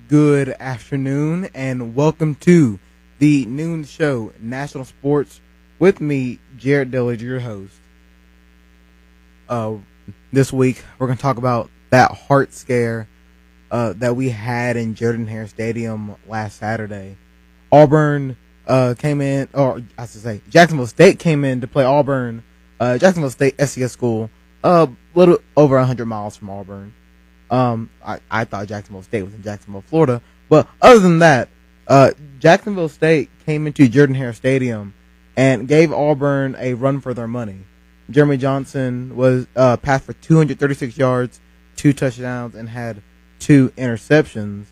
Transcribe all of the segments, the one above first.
Good afternoon, and welcome to the noon show, National Sports, with me, Jared Dillard, your host. This week, we're going to talk about that heart scare that we had in Jordan-Hare Stadium last Saturday. Auburn came in, or I should say, Jacksonville State came in to play Auburn. Jacksonville State SCS school, a little over 100 miles from Auburn. I thought Jacksonville State was in Jacksonville, Florida. But other than that, Jacksonville State came into Jordan-Hare Stadium and gave Auburn a run for their money. Jeremy Johnson was passed for 236 yards, 2 touchdowns, and had 2 interceptions.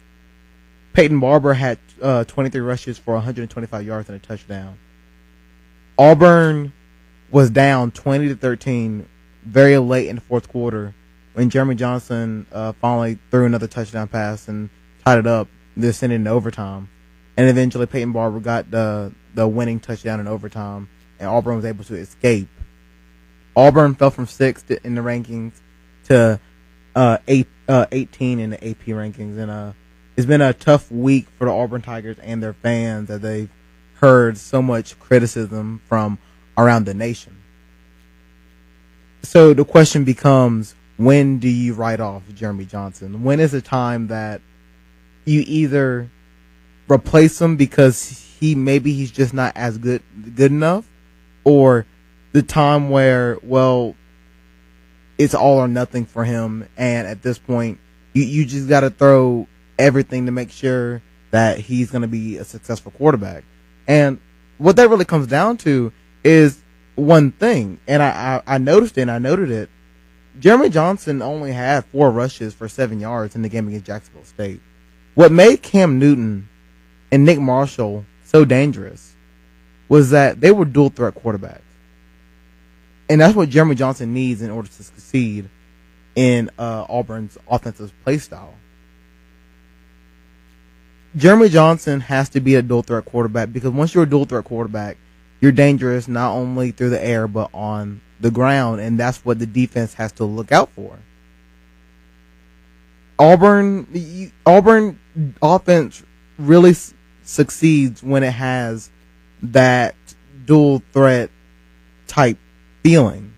Peyton Barber had 23 rushes for 125 yards and a touchdown. Auburn was down 20-13 very late in the fourth quarter when Jeremy Johnson finally threw another touchdown pass and tied it up, this sent it into overtime. And eventually Peyton Barber got the winning touchdown in overtime, and Auburn was able to escape. Auburn fell from 6th in the rankings to 18 in the AP rankings. And it's been a tough week for the Auburn Tigers and their fans as they've heard so much criticism from around the nation. So the question becomes, when do you write off Jeremy Johnson? When is the time that you either replace him because he's just not as good enough, or the time where, well, it's all or nothing for him, and at this point you just got to throw everything to make sure that he's going to be a successful quarterback? And what that really comes down to is one thing, and I noticed it and I noted it. Jeremy Johnson only had 4 rushes for 7 yards in the game against Jacksonville State. What made Cam Newton and Nick Marshall so dangerous was that they were dual threat quarterbacks. And that's what Jeremy Johnson needs in order to succeed in Auburn's offensive play style. Jeremy Johnson has to be a dual threat quarterback, because once you're a dual threat quarterback, you're dangerous not only through the air but on the ground, and that's what the defense has to look out for. Auburn offense really succeeds when it has that dual threat type feeling.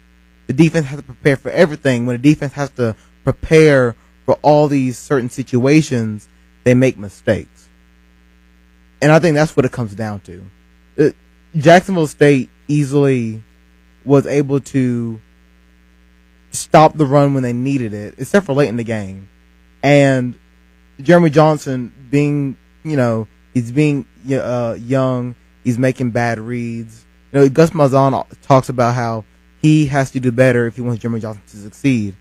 The defense has to prepare for everything. When the defense has to prepare for all these certain situations, they make mistakes. And I think that's what it comes down to. Jacksonville State easily was able to stop the run when they needed it, except for late in the game. And Jeremy Johnson, he's being young, he's making bad reads. Gus Malzahn talks about how he has to do better if he wants Jeremy Johnson to succeed.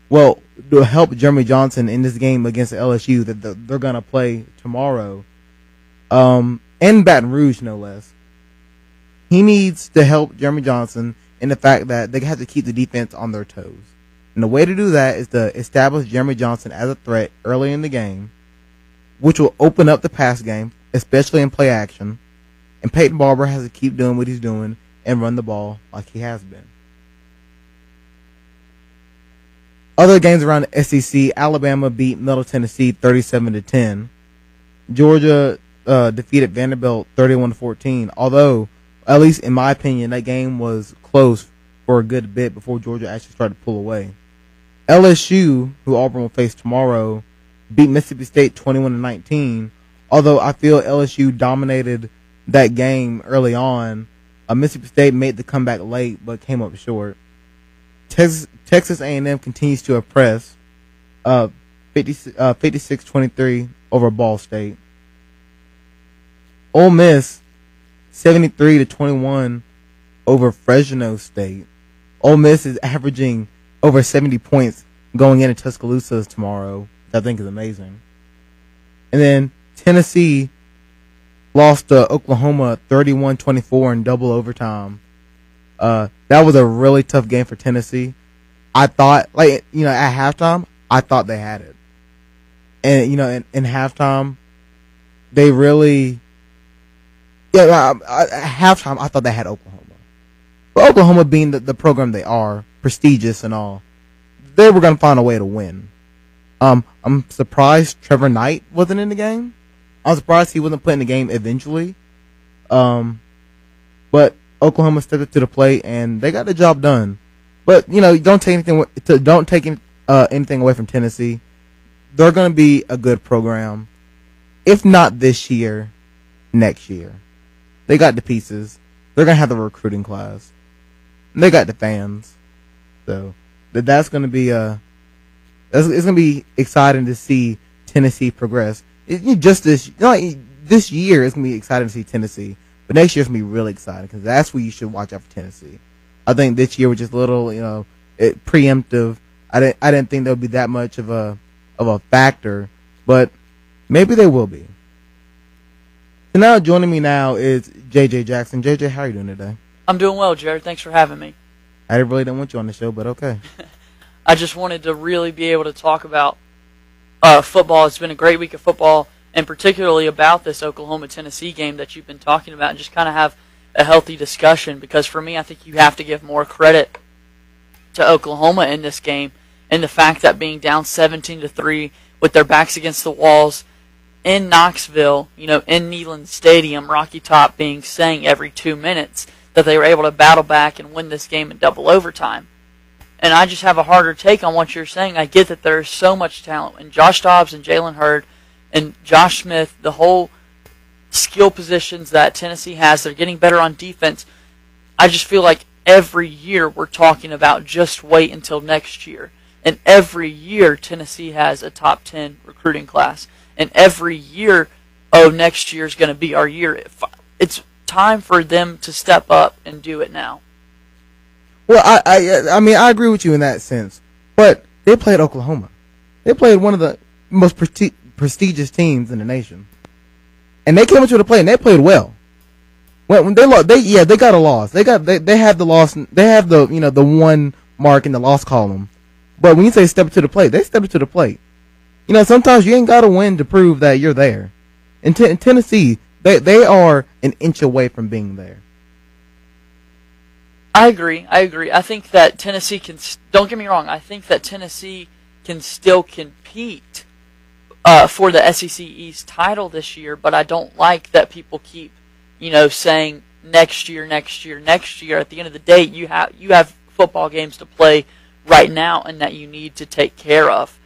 Well, to help Jeremy Johnson in this game against LSU that they're going to play tomorrow, in Baton Rouge, no less, he needs to help Jeremy Johnson in the fact that they have to keep the defense on their toes. And the way to do that is to establish Jeremy Johnson as a threat early in the game, which will open up the pass game, especially in play action. And Peyton Barber has to keep doing what he's doing and run the ball like he has been. Other games around the SEC, Alabama beat Middle Tennessee 37-10. Georgia defeated Vanderbilt 31-14, although, at least in my opinion, that game was close for a good bit before Georgia actually started to pull away. LSU, who Auburn will face tomorrow, beat Mississippi State 21-19, although I feel LSU dominated that game early on. Mississippi State made the comeback late but came up short. Texas A&M continues to impress, 56-23 over Ball State. Ole Miss 73-21 over Fresno State. Ole Miss is averaging over 70 points going into Tuscaloosa tomorrow, which I think is amazing. And then Tennessee lost to Oklahoma 31-24 in double overtime. That was a really tough game for Tennessee. I thought, at halftime, I thought they had it. And, in halftime, they really... at halftime, I thought they had Oklahoma. But Oklahoma being the program they are, prestigious and all, they were going to find a way to win. I'm surprised Trevor Knight wasn't in the game. I'm surprised he wasn't put in the game eventually. But Oklahoma stepped up to the plate and they got the job done. But don't take anything away from Tennessee. They're going to be a good program. If not this year, next year. They got the pieces. They're going to have the recruiting class. And they got the fans. So that's going to be it's going to be exciting to see Tennessee progress. This year it's going to be exciting to see Tennessee. But next year it's going to be really exciting because that's where you should watch out for Tennessee. I think this year was just a little, preemptive. I didn't think there would be that much of a factor, but maybe they will be. So now joining me now is JJ Jackson. JJ, how are you doing today? I'm doing well, Jared. Thanks for having me. I really didn't want you on the show, but okay. I just wanted to really be able to talk about football. It's been a great week of football, and particularly about this Oklahoma-Tennessee game that you've been talking about, and just kind of have a healthy discussion, because for me, I think you have to give more credit to Oklahoma in this game, and the fact that being down 17-3 with their backs against the walls in Knoxville, in Neyland Stadium, Rocky Top saying every 2 minutes that they were able to battle back and win this game in double overtime. And I just have a harder take on what you're saying. I get that there's so much talent, and Josh Dobbs and Jalen Hurd and Josh Smith, the whole skill positions that Tennessee has, they're getting better on defense. I just feel like every year we're talking about just wait until next year. And every year Tennessee has a top 10 recruiting class. And every year, next year is going to be our year. It's time for them to step up and do it now. Well, I mean, I agree with you in that sense. But they played Oklahoma. They played one of the most prestigious teams in the nation. And they came into the play and they played well. When they lost, they got a loss. They have the loss. They have the the one mark in the loss column. But when you say step to the plate, they step to the plate. Sometimes you ain't got to win to prove that you're there. In Tennessee, they are an inch away from being there. I agree. I think that Tennessee can. Don't get me wrong. I think that Tennessee can still compete for the SEC East title this year, but I don't like that people keep, saying next year. At the end of the day, you have football games to play right now, and that you need to take care of.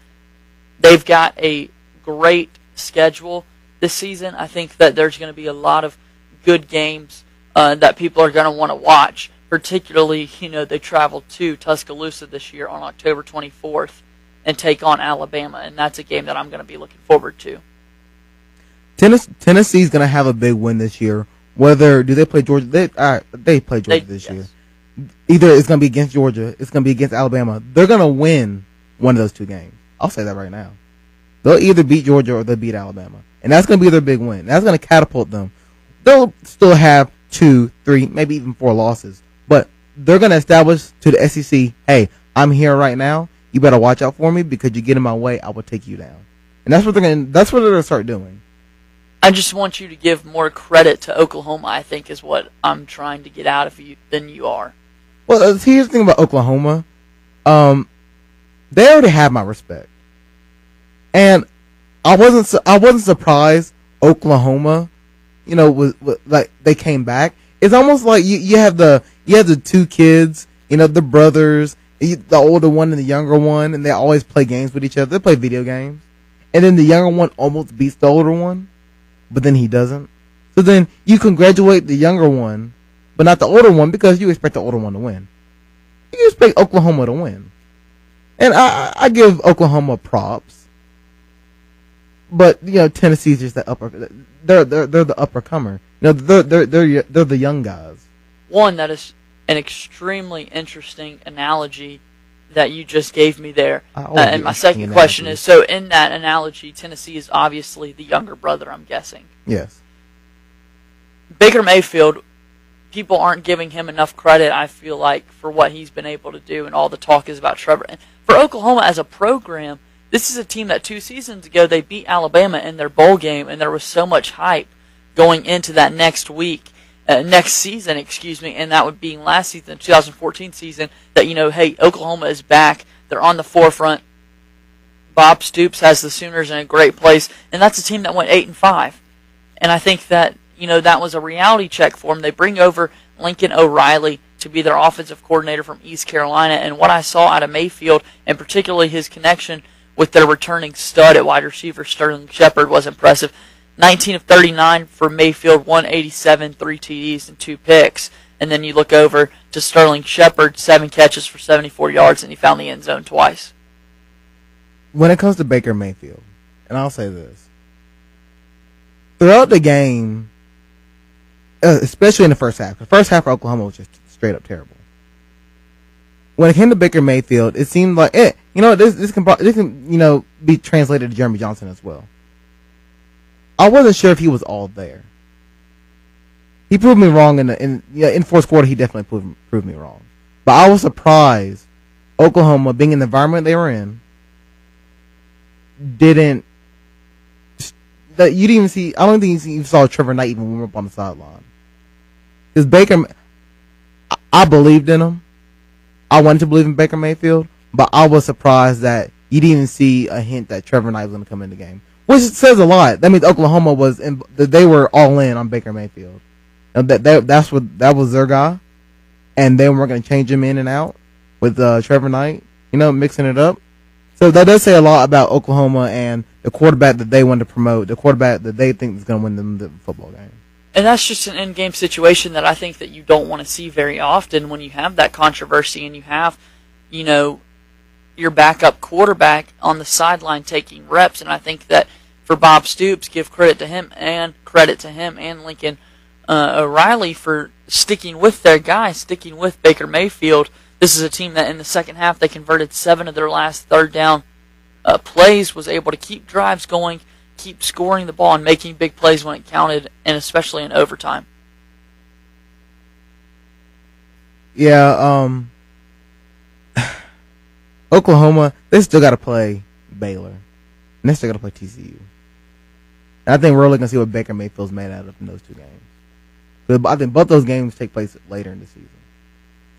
They've got a great schedule this season. I think that there's going to be a lot of good games that people are going to want to watch. Particularly, they travel to Tuscaloosa this year on October 24th. And take on Alabama, and that's a game that I'm going to be looking forward to. Tennessee's going to have a big win this year. Do they play Georgia? They play Georgia this year. Either it's going to be against Georgia, it's going to be against Alabama. They're going to win one of those two games. I'll say that right now. They'll either beat Georgia or they'll beat Alabama, and that's going to be their big win. That's going to catapult them. They'll still have 2, 3, maybe even 4 losses, but they're going to establish to the SEC, hey, I'm here right now. You better watch out for me because you get in my way, I will take you down. And that's what they're going to start doing. I just want you to give more credit to Oklahoma, I think, is what I'm trying to get out of you than you are. Well, here's the thing about Oklahoma. They already have my respect. And I wasn't surprised Oklahoma, was like they came back. It's almost like you have the two kids, the brothers, the older one and the younger one, and they always play games with each other. They play video games. And then the younger one almost beats the older one, but then he doesn't. So then you congratulate the younger one, but not the older one, because you expect the older one to win. You expect Oklahoma to win. And I give Oklahoma props. But, Tennessee's just the upper. They're the upper comer. They're the young guys. One, that is an extremely interesting analogy that you just gave me there. And my second question is, so in that analogy, Tennessee is obviously the younger brother, I'm guessing. Yes. Baker Mayfield, people aren't giving him enough credit, I feel like, for what he's been able to do, and all the talk is about Trevor. And for Oklahoma as a program, this is a team that 2 seasons ago, they beat Alabama in their bowl game, and there was so much hype going into that next season, and that would be last season, 2014 season, that, hey, Oklahoma is back. They're on the forefront. Bob Stoops has the Sooners in a great place, and that's a team that went 8-5. And I think that, that was a reality check for them. They bring over Lincoln O'Reilly to be their offensive coordinator from East Carolina, and what I saw out of Mayfield, and particularly his connection with their returning stud at wide receiver, Sterling Shepard, was impressive. 19 of 39 for Mayfield, 187, 3 TDs, and 2 picks. And then you look over to Sterling Shepard, 7 catches for 74 yards, and he found the end zone twice. When it comes to Baker Mayfield, and I'll say this, throughout the game, especially in the first half for Oklahoma was just straight up terrible. When it came to Baker Mayfield, it seemed like this can be translated to Jeremy Johnson as well. I wasn't sure if he was all there. He proved me wrong in fourth quarter. He definitely proved me wrong. But I was surprised Oklahoma, being in the environment they were in, didn't. That you didn't even see. I don't think you saw Trevor Knight even warm up on the sideline. Because Baker, I believed in him. I wanted to believe in Baker Mayfield, but I was surprised that you didn't even see a hint that Trevor Knight was going to come in the game, which says a lot. That means Oklahoma they were all in on Baker Mayfield. And that was their guy, and they weren't going to change him in and out with Trevor Knight, mixing it up. So that does say a lot about Oklahoma and the quarterback that they want to promote, the quarterback that they think is going to win them the football game. And that's just an in-game situation that I think that you don't want to see very often when you have that controversy and you have, your backup quarterback on the sideline taking reps. And I think that for Bob Stoops, give credit to him and Lincoln O'Reilly for sticking with their guy, sticking with Baker Mayfield. This is a team that in the second half they converted 7 of their last third down plays, was able to keep drives going, keep scoring the ball, and making big plays when it counted, and especially in overtime. Yeah, Oklahoma, they still got to play Baylor, and they still got to play TCU. And I think we're really going to see what Baker Mayfield's made out of in those 2 games. But I think both those games take place later in the season.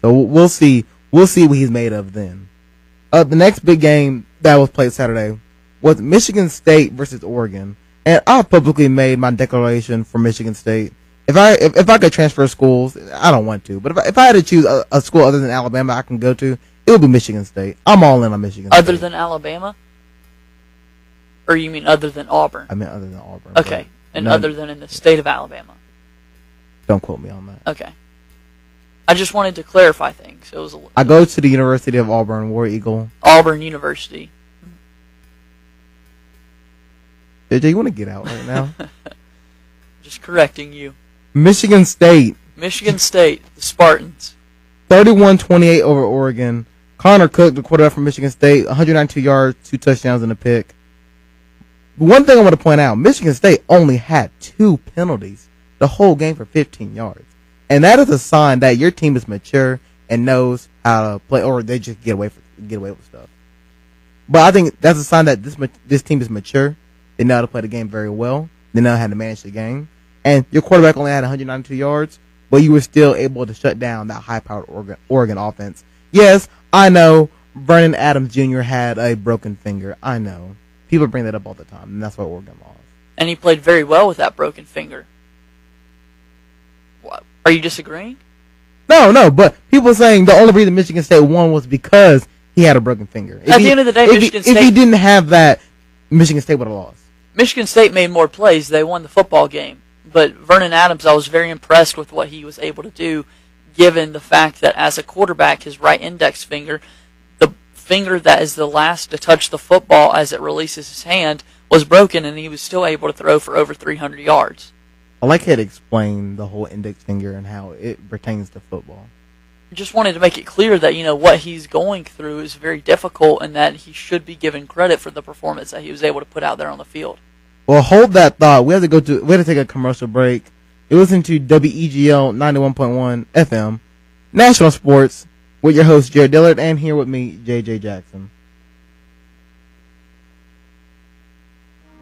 So we'll see. We'll see what he's made of then. The next big game that was played Saturday was Michigan State versus Oregon, and I publicly made my declaration for Michigan State. If I could transfer schools, I don't want to, but if I had to choose a school other than Alabama I can go to, it would be Michigan State. I'm all in on Michigan State. Other than Alabama, or you mean other than Auburn? I mean other than Auburn. Okay, and other than in the state of Alabama. Don't quote me on that. Okay. I just wanted to clarify things. I go to the University of Auburn, War Eagle. Auburn University. JJ, you want to get out right now? Just correcting you. Michigan State. The Spartans. 31-28 over Oregon. Connor Cook, the quarterback from Michigan State, 192 yards, 2 touchdowns, and a pick. One thing I want to point out, Michigan State only had 2 penalties the whole game for 15 yards. And that is a sign that your team is mature and knows how to play, or they just get away with stuff. But I think that's a sign that this team is mature. They know how to play the game very well. They know how to manage the game. And your quarterback only had 192 yards, but you were still able to shut down that high-powered Oregon offense. Yes, I know Vernon Adams Jr. had a broken finger. I know. People bring that up all the time, and that's why Oregon lost. And he played very well with that broken finger. What? Are you disagreeing? No, but people are saying the only reason Michigan State won was because he had a broken finger. At the end of the day, Michigan State... If he didn't have that, Michigan State would have lost. Michigan State made more plays. They won the football game. But Vernon Adams, I was very impressed with what he was able to do, given the fact that as a quarterback, his right index finger, the finger that is the last to touch the football as it releases his hand, was broken, and he was still able to throw for over 300 yards. I like how to explain the whole index finger and how it pertains to football. Just wanted to make it clear that, what he's going through is very difficult and that he should be given credit for the performance that he was able to put out there on the field. Well, hold that thought. We have to take a commercial break. You listen to WEGL 91.1 FM, National Sports, with your host, Jared Dillard, and here with me, JJ Jackson.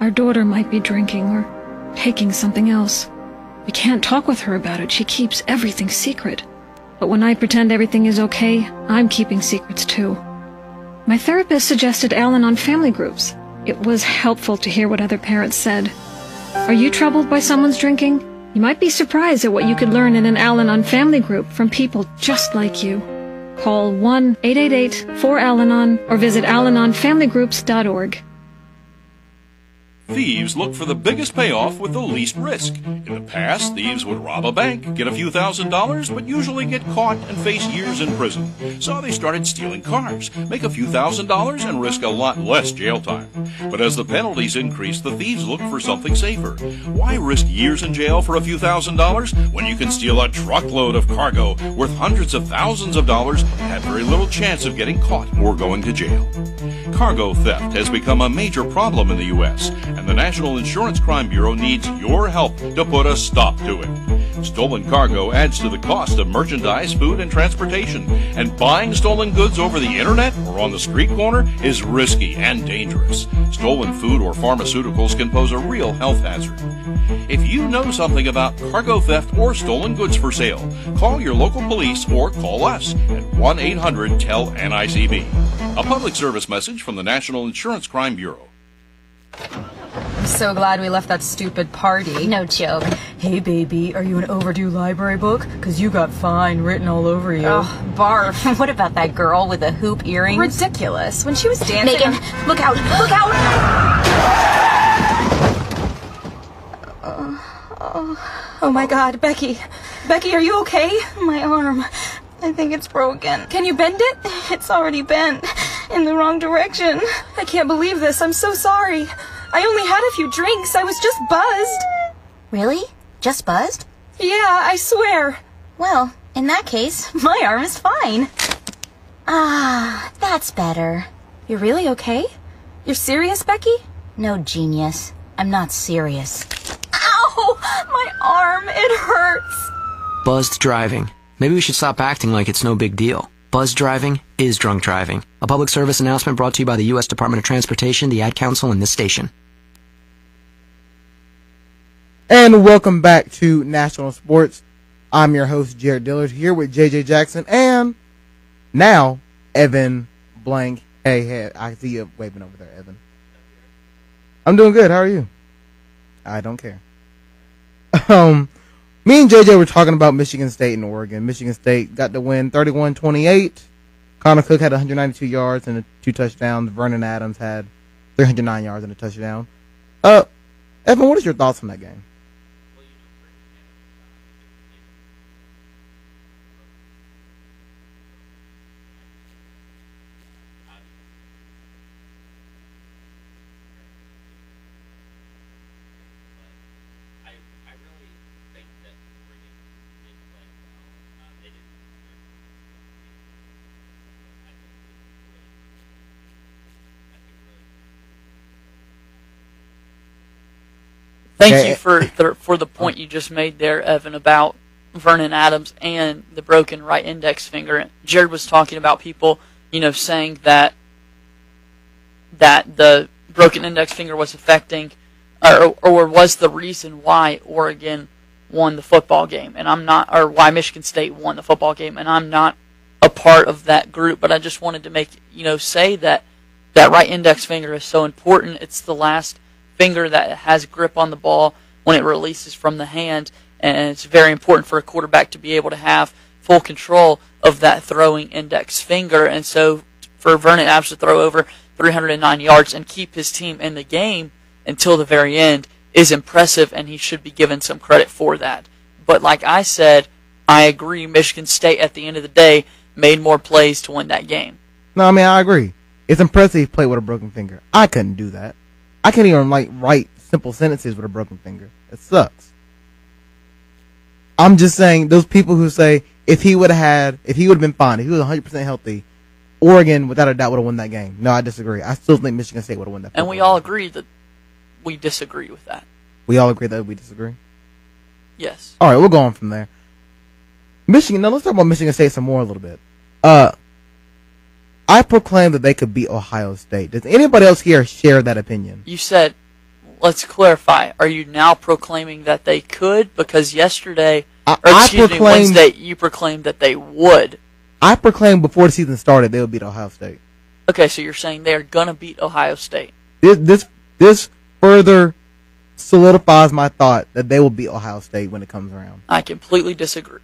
Our daughter might be drinking or taking something else. We can't talk with her about it. She keeps everything secret. But when I pretend everything is okay, I'm keeping secrets too. My therapist suggested Al-Anon family groups. It was helpful to hear what other parents said. Are you troubled by someone's drinking? You might be surprised at what you could learn in an Al-Anon family group from people just like you. Call 1-888-4-AL-ANON or visit alanonfamilygroups.org. Thieves look for the biggest payoff with the least risk. In the past, thieves would rob a bank, get a few $1,000s, but usually get caught and face years in prison. So they started stealing cars, make a few $1,000s, and risk a lot less jail time. But as the penalties increased, the thieves looked for something safer. Why risk years in jail for a few $1,000s when you can steal a truckload of cargo worth hundreds of thousands of dollars and have very little chance of getting caught or going to jail? Cargo theft has become a major problem in the U.S., and the National Insurance Crime Bureau needs your help to put a stop to it. Stolen cargo adds to the cost of merchandise, food, and transportation, and buying stolen goods over the internet or on the street corner is risky and dangerous. Stolen food or pharmaceuticals can pose a real health hazard. If you know something about cargo theft or stolen goods for sale, call your local police or call us at 1-800-TEL-NICB. A public service message from the National Insurance Crime Bureau. I'm so glad we left that stupid party. No joke. Hey, baby, are you an overdue library book? 'Cause you got fine written all over you. Oh, barf. What about that girl with the hoop earrings? Ridiculous. When she was dancing... Megan, look out! Look out! Oh my God, Becky. Becky, are you okay? My arm. I think it's broken. Can you bend it? It's already bent. In the wrong direction. I can't believe this. I'm so sorry. I only had a few drinks. I was just buzzed. Really? Just buzzed? Yeah, I swear. Well, in that case, my arm is fine. Ah, that's better. You're really okay? You're serious, Becky? No, genius. I'm not serious. Ow! My arm, it hurts. Buzzed driving. Maybe we should stop acting like it's no big deal. Buzzed driving is drunk driving. A public service announcement brought to you by the U.S. Department of Transportation, the Ad Council, and this station. And welcome back to National Sports. I'm your host, Jared Dillard, here with JJ Jackson and now Evan Blank. Hey, I see you waving over there, Evan. I'm doing good. How are you? I don't care. Me and JJ were talking about Michigan State and Oregon. Michigan State got the win 31-28. Connor Cook had 192 yards and 2 touchdowns. Vernon Adams had 309 yards and a touchdown. Evan, what is your thoughts on that game? Thank you for the point you just made there, Evan, about Vernon Adams and the broken right index finger. Jared was talking about people, saying that the broken index finger was affecting, or was the reason why Oregon won the football game, and I'm not, or why Michigan State won the football game, and I'm not a part of that group. But I just wanted to make say that right index finger is so important. It's the last finger that has grip on the ball when it releases from the hand, and it's very important for a quarterback to be able to have full control of that throwing index finger. And so for Vernon Adams to throw over 309 yards and keep his team in the game until the very end is impressive, and he should be given some credit for that. But like I said, I agree Michigan State at the end of the day made more plays to win that game. No, I agree. It's impressive he played with a broken finger. I couldn't do that. I can't even write simple sentences with a broken finger. It sucks. I'm just saying, those people who say if he would have been fine, if he was 100% healthy, Oregon without a doubt would have won that game. No, I disagree. I still think Michigan State would have won that. And we all agree that we disagree with that. We all agree that we disagree? Yes. All right, we'll go on from there. Michigan. Now let's talk about Michigan State some more a little bit. I proclaim that they could beat Ohio State. Does anybody else here share that opinion? You said, let's clarify, are you now proclaiming that they could? Because yesterday, Wednesday, you proclaimed that they would. I proclaimed before the season started they would beat Ohio State. Okay, so you're saying they're going to beat Ohio State. This further solidifies my thought that they will beat Ohio State when it comes around. I completely disagree.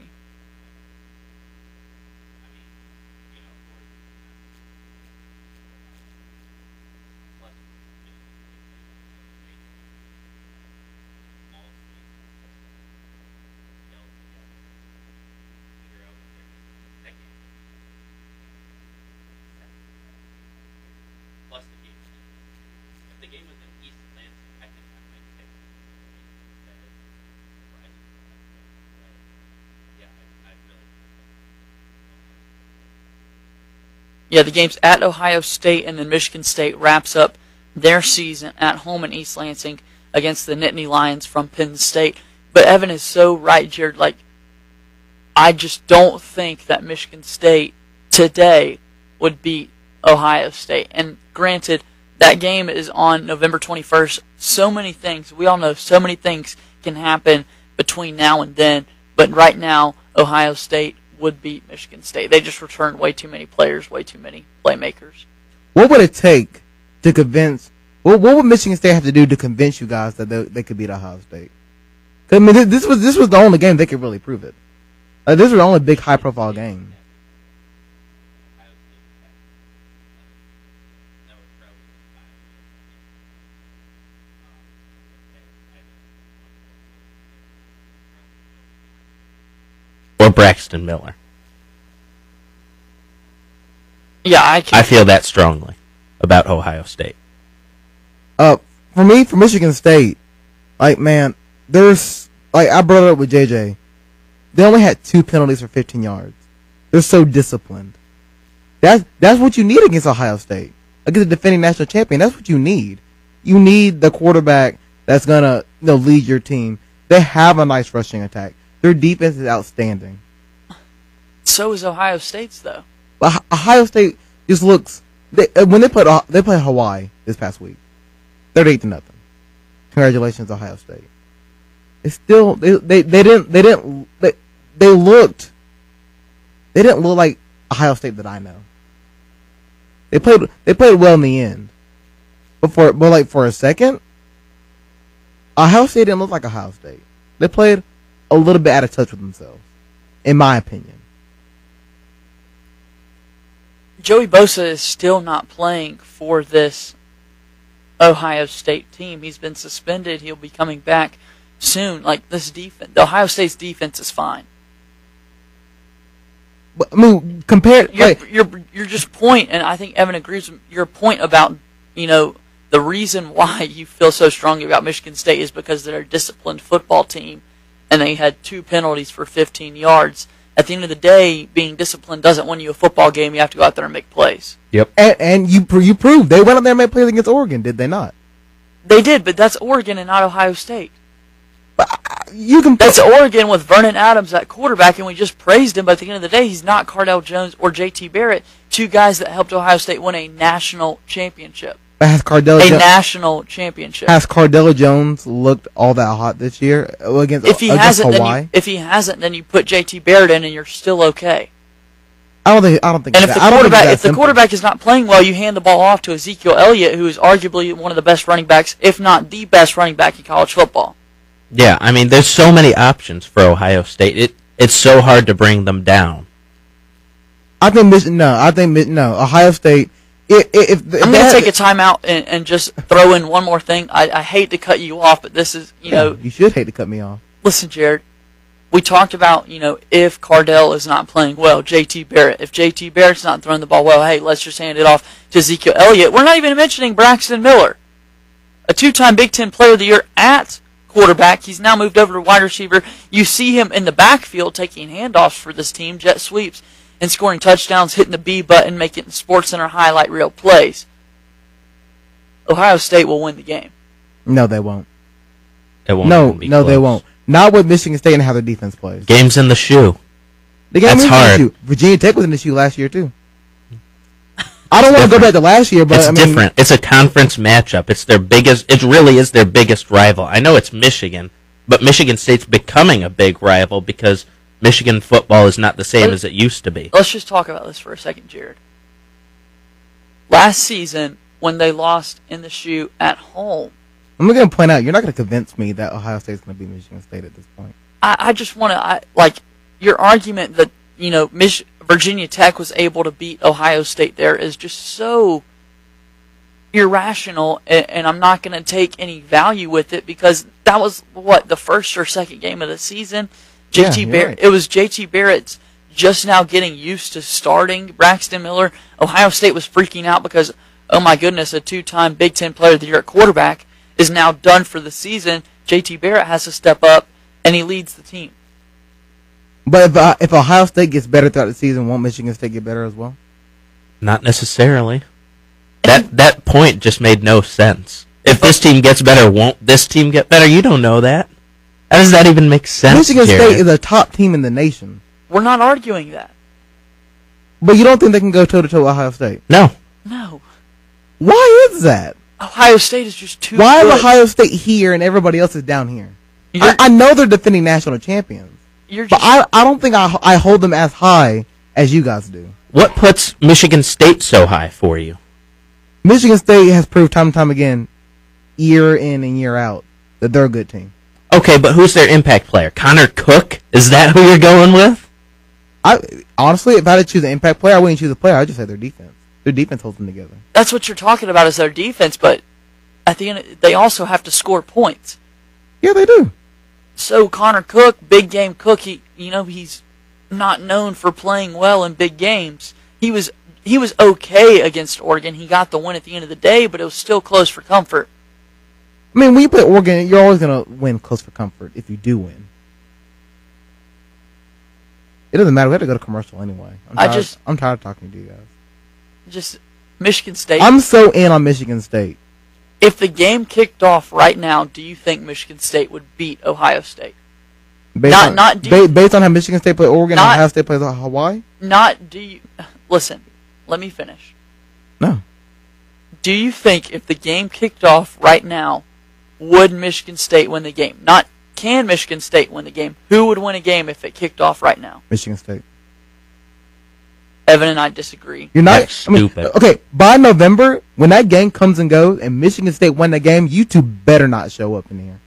Yeah, the game's at Ohio State, and then Michigan State wraps up their season at home in East Lansing against the Nittany Lions from Penn State. But Evan is so right, Jared. Like, I just don't think that Michigan State today would beat Ohio State. And granted, that game is on November 21st. So many things, we all know so many things can happen between now and then. But right now, Ohio State would beat Michigan State. They just returned way too many players, way too many playmakers. What would it take to convince? What would Michigan State have to do to convince you guys that they could beat Ohio State? 'Cause, I mean, this was the only game they could really prove it. This was the only big high profile game. Or Braxton Miller. Yeah, I feel that strongly about Ohio State. For me, for Michigan State, like, man, there's, like, I brought it up with JJ. They only had 2 penalties for 15 yards. They're so disciplined. That's what you need against Ohio State. Against the defending national champion, that's what you need. You need the quarterback that's gonna, lead your team. They have a nice rushing attack. Their defense is outstanding. So is Ohio State's, though. But Ohio State just looks. When they played Hawaii this past week, 38-0. Congratulations, Ohio State. It's still they didn't look like Ohio State that I know. They played well in the end, but for a second, Ohio State didn't look like Ohio State. They played a little bit out of touch with themselves, in my opinion. Joey Bosa is still not playing for this Ohio State team. He's been suspended. He'll be coming back soon. Like, this defense, the Ohio State's defense is fine. But, I mean, compared, you're just point, and I think Evan agrees with your point about, the reason why you feel so strongly about Michigan State is because they're a disciplined football team, and they had 2 penalties for 15 yards. At the end of the day, being disciplined doesn't win you a football game. You have to go out there and make plays. Yep. And you proved they went out there and made plays against Oregon, did they not? They did, but that's Oregon and not Ohio State. That's Oregon with Vernon Adams at quarterback, and we just praised him. But at the end of the day, he's not Cardell Jones or J.T. Barrett, 2 guys that helped Ohio State win a national championship. Has national championship. Has Cardell Jones looked all that hot this year against Hawaii? If he hasn't, then you put J.T. Barrett in, and you're still okay. I don't think. And if the quarterback is not playing well, you hand the ball off to Ezekiel Elliott, who is arguably one of the best running backs, if not the best running back in college football. Yeah, I mean, there's so many options for Ohio State. It's so hard to bring them down. I think Ohio State. I'm going to take a timeout and just throw in one more thing. I hate to cut you off, but this is, You should hate to cut me off. Listen, Jared, we talked about, if Cardell is not playing well, J.T. Barrett. If J.T. Barrett's not throwing the ball well, hey, let's just hand it off to Ezekiel Elliott. We're not even mentioning Braxton Miller, a 2-time Big Ten Player of the Year at quarterback. He's now moved over to wide receiver. You see him in the backfield taking handoffs for this team, jet sweeps, and scoring touchdowns, hitting the B button, making SportsCenter highlight reel plays. Ohio State will win the game. No, they won't. It won't. No, they won't. Not with Michigan State and how their defense plays. Game's in the shoe. That's hard. In the shoe. Virginia Tech was in the shoe last year too. I don't want to go back to last year, but it's different. It's a conference matchup. It's their biggest. It really is their biggest rival. I know it's Michigan, but Michigan State's becoming a big rival because Michigan football is not the same as it used to be. Let's just talk about this for a second, Jared. last season when they lost in the shoe at home. I'm going to point out, you're not going to convince me that Ohio State's going to beat Michigan State at this point. I just want to, your argument that, Virginia Tech was able to beat Ohio State there is just so irrational, and I'm not going to take any value with it because that was, the first or second game of the season? JT Barrett. Right. It was JT Barrett's just now getting used to starting Braxton Miller. Ohio State was freaking out because, oh my goodness, a two-time Big Ten Player of the Year at quarterback is now done for the season. JT Barrett has to step up, and he leads the team. But if Ohio State gets better throughout the season, won't Michigan State get better as well? Not necessarily. That point just made no sense. If this team gets better, won't this team get better? You don't know that. How does that even make sense? Michigan State is a top team in the nation. We're not arguing that. But you don't think they can go toe-to-toe with Ohio State? No. Why is that? Ohio State is just too Why good. is Ohio State here and everybody else is down here? I know they're defending national champions. But I don't think I hold them as high as you guys do. What puts Michigan State so high for you? Michigan State has proved time and time again, year in and year out, that they're a good team. Okay, but who's their impact player? Connor Cook? Is that who you're going with? Honestly, if I had to choose an impact player, I wouldn't choose a player. I'd just say their defense. Their defense holds them together. That's what you're talking about is their defense, but at the end, they also have to score points. Yeah, they do. So Connor Cook, big game Cook, he's not known for playing well in big games. He was okay against Oregon. He got the win at the end of the day, but it was still close for comfort. I mean, when you play Oregon, you're always going to win close for comfort if you do win. It doesn't matter. We have to go to commercial anyway. I'm tired of talking to you guys. Just Michigan State. I'm so in on Michigan State. If the game kicked off right now, do you think Michigan State would beat Ohio State? Based on how Michigan State play Oregon and Ohio State plays Hawaii? Listen, let me finish. No. Do you think if the game kicked off right now, would Michigan State win the game? Not can Michigan State win the game. Who would win a game if it kicked off right now? Michigan State. Evan and I disagree. You're not stupid. Okay, by November, when that game comes and goes and Michigan State win that game, you two better not show up in here.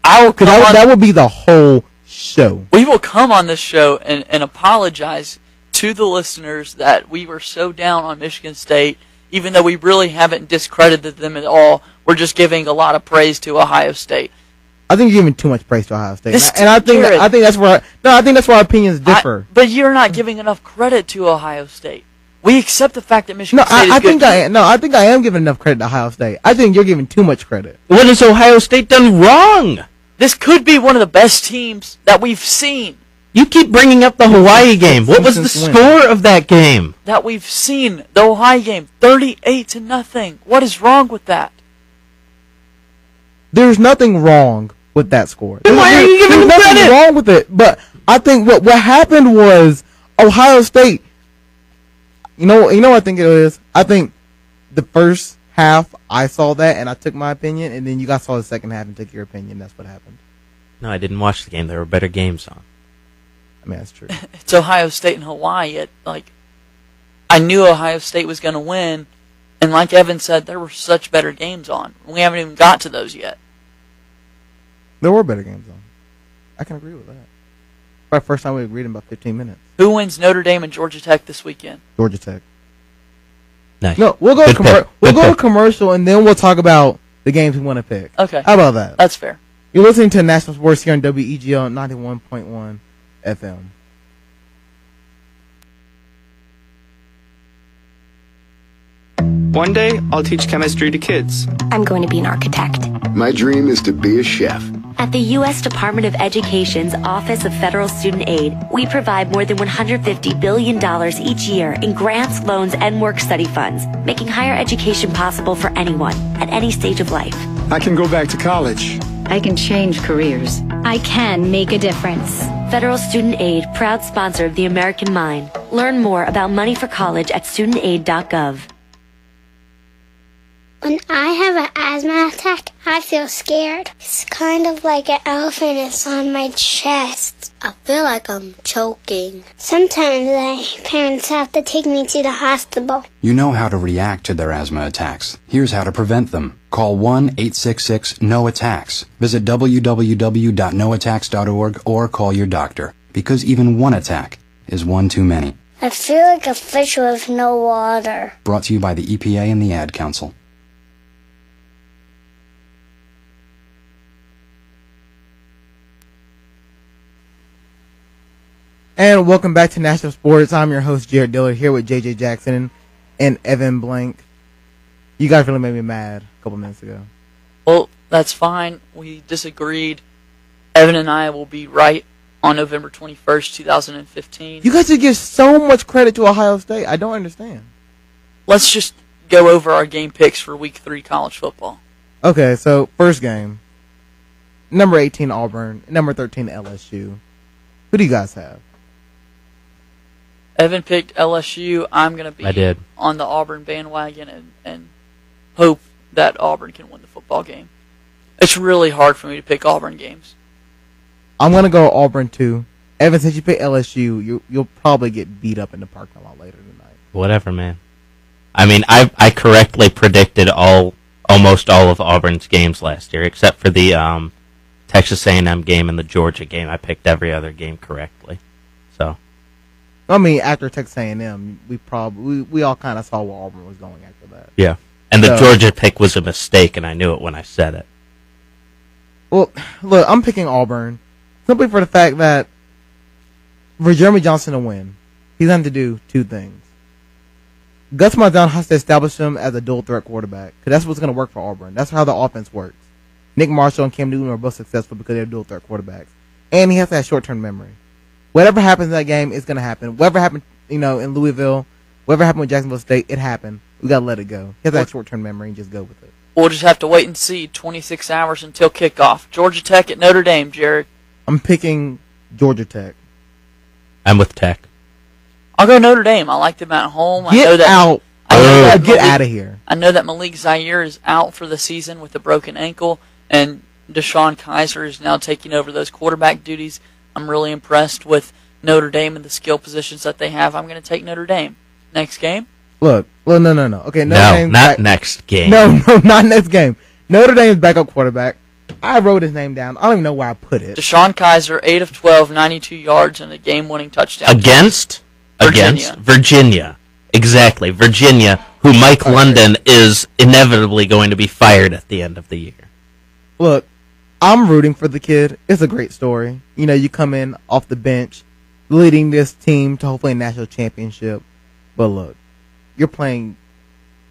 That would be the whole show. We will come on this show and apologize to the listeners that we were so down on Michigan State, even though we really haven't discredited them at all. We're just giving a lot of praise to Ohio State. I think you're giving too much praise to Ohio State, I think that's where our opinions differ. But you're not giving enough credit to Ohio State. We accept the fact that Michigan State is good. I think I am giving enough credit to Ohio State. I think you're giving too much credit. What has Ohio State done wrong? This could be one of the best teams that we've seen. You keep bringing up the Hawaii game. What was the score of that game? That we've seen, the Hawaii game, 38-0. What is wrong with that? There's nothing wrong with that score. Then why are you giving them credit? There's nothing wrong with it. But I think what happened was Ohio State. You know what I think it is? I think the first half I saw that and I took my opinion, and then you guys saw the second half and took your opinion. That's what happened. No, I didn't watch the game. There were better games on. I mean, that's true. It's Ohio State and Hawaii. I knew Ohio State was going to win, and like Evan said, there were such better games on. We haven't even got to those yet. There were better games on. I can agree with that. Probably first time we agreed in about 15 minutes. Who wins Notre Dame and Georgia Tech this weekend? Georgia Tech. Nice. No, we'll go to commercial, and then we'll talk about the games we want to pick. Okay. How about that? That's fair. You're listening to National Sports here on WEGL 91.1 FM. One day, I'll teach chemistry to kids. I'm going to be an architect. My dream is to be a chef. At the U.S. Department of Education's Office of Federal Student Aid, we provide more than $150 billion each year in grants, loans, and work-study funds, making higher education possible for anyone at any stage of life. I can go back to college. I can change careers. I can make a difference. Federal Student Aid, proud sponsor of the American Mind. Learn more about money for college at studentaid.gov. When I have an asthma attack, I feel scared. It's kind of like an elephant is on my chest. I feel like I'm choking. Sometimes my parents have to take me to the hospital. You know how to react to their asthma attacks. Here's how to prevent them. Call 1-866-NO-ATTACKS. Visit www.noattacks.org or call your doctor, because even one attack is one too many. I feel like a fish with no water. Brought to you by the EPA and the Ad Council. And welcome back to National Sports. I'm your host, Jared Dillard, here with JJ Jackson and Evan Blank. You guys really made me mad a couple minutes ago. Well, that's fine. We disagreed. Evan and I will be right on November 21st, 2015. You guys just give so much credit to Ohio State. I don't understand. Let's just go over our game picks for Week 3 college football. Okay, so first game. Number 18, Auburn. Number 13, LSU. Who do you guys have? Evan picked LSU. I'm going to be on the Auburn bandwagon and hope that Auburn can win the football game. It's really hard for me to pick Auburn games. I'm going to go Auburn too. Evan, since you picked LSU, you'll probably get beat up in the parking lot later tonight. Whatever, man. I mean, I correctly predicted almost all of Auburn's games last year, except for the Texas A&M game and the Georgia game. I picked every other game correctly. So, I mean, after Texas A&M, we all kind of saw where Auburn was going after that. Yeah, and the Georgia pick was a mistake, and I knew it when I said it. Well, look, I'm picking Auburn simply for the fact that for Jeremy Johnson to win, he's going to do two things. Gus Malzahn has to establish him as a dual threat quarterback, because that's what's going to work for Auburn. That's how the offense works. Nick Marshall and Cam Newton are both successful because they're dual threat quarterbacks, and he has to have short-term memory. Whatever happens in that game is going to happen. Whatever happened, in Louisville, whatever happened with Jacksonville State, it happened. We got to let it go. He has to have short-term memory and just go with it. We'll just have to wait and see. 26 hours until kickoff. Georgia Tech at Notre Dame, Jared. I'm picking Georgia Tech. I'm with Tech. I'll go Notre Dame. I like them at home. Get out of here. I know that Malik Zaire is out for the season with a broken ankle, and Deshaun Kaiser is now taking over those quarterback duties. I'm really impressed with Notre Dame and the skill positions that they have. I'm going to take Notre Dame. Next game? Look, no. Okay, next game. No, not next game. Notre Dame's backup quarterback. I wrote his name down. I don't even know where I put it. Deshaun Kaiser, 8 of 12, 92 yards, and a game-winning touchdown. Against Virginia. Exactly, Virginia, who Mike London is inevitably going to be fired at the end of the year. Look, I'm rooting for the kid. It's a great story. You come in off the bench, leading this team to hopefully a national championship. But look, you're playing